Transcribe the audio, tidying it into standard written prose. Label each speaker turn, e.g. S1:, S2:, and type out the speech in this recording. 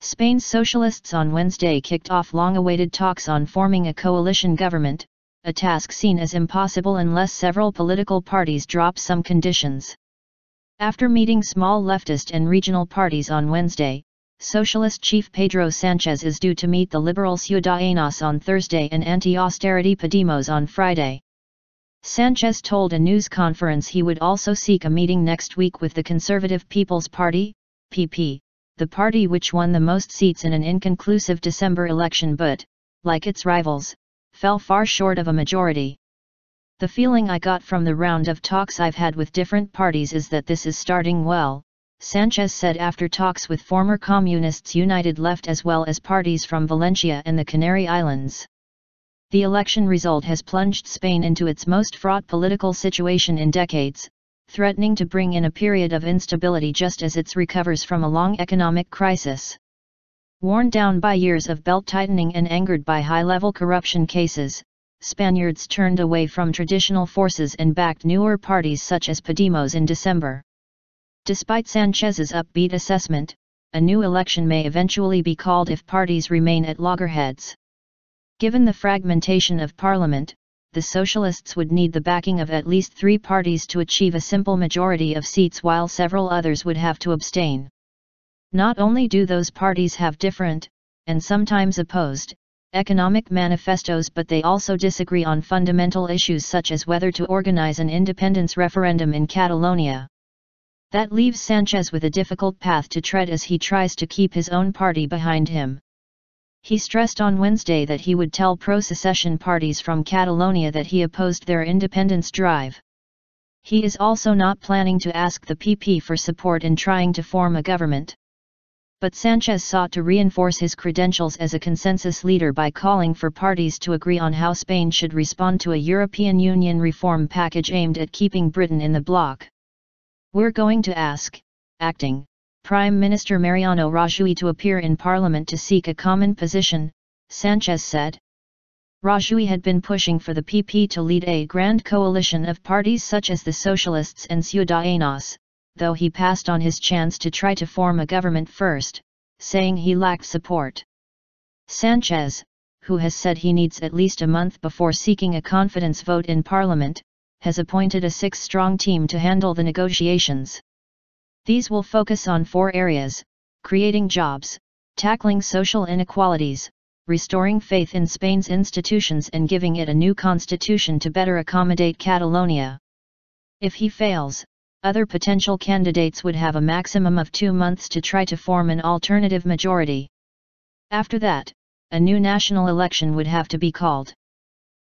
S1: Spain's socialists on Wednesday kicked off long-awaited talks on forming a coalition government, a task seen as impossible unless several political parties drop some conditions. After meeting small leftist and regional parties on Wednesday, Socialist chief Pedro Sanchez is due to meet the liberal Ciudadanos on Thursday and anti-austerity Podemos on Friday. Sanchez told a news conference he would also seek a meeting next week with the Conservative People's Party, PP, the party which won the most seats in an inconclusive December election but, like its rivals, fell far short of a majority. "The feeling I got from the round of talks I've had with different parties is that this is starting well," Sanchez said after talks with former Communists United Left as well as parties from Valencia and the Canary Islands. The election result has plunged Spain into its most fraught political situation in decades, threatening to bring in a period of instability just as it recovers from a long economic crisis. Worn down by years of belt-tightening and angered by high-level corruption cases, Spaniards turned away from traditional forces and backed newer parties such as Podemos in December. Despite Sanchez's upbeat assessment, a new election may eventually be called if parties remain at loggerheads. Given the fragmentation of parliament, the Socialists would need the backing of at least 3 parties to achieve a simple majority of seats while several others would have to abstain. Not only do those parties have different, and sometimes opposed, economic manifestos but they also disagree on fundamental issues such as whether to organize an independence referendum in Catalonia. That leaves Sanchez with a difficult path to tread as he tries to keep his own party behind him. He stressed on Wednesday that he would tell pro-secession parties from Catalonia that he opposed their independence drive. He is also not planning to ask the PP for support in trying to form a government. But Sanchez sought to reinforce his credentials as a consensus leader by calling for parties to agree on how Spain should respond to a European Union reform package aimed at keeping Britain in the bloc. "We're going to ask, acting Prime Minister Mariano Rajoy to appear in Parliament to seek a common position," Sanchez said. Rajoy had been pushing for the PP to lead a grand coalition of parties such as the Socialists and Ciudadanos, though he passed on his chance to try to form a government first, saying he lacked support. Sanchez, who has said he needs at least a month before seeking a confidence vote in Parliament, has appointed a 6-strong team to handle the negotiations. These will focus on 4 areas: creating jobs, tackling social inequalities, restoring faith in Spain's institutions and giving it a new constitution to better accommodate Catalonia. If he fails, other potential candidates would have a maximum of 2 months to try to form an alternative majority. After that, a new national election would have to be called.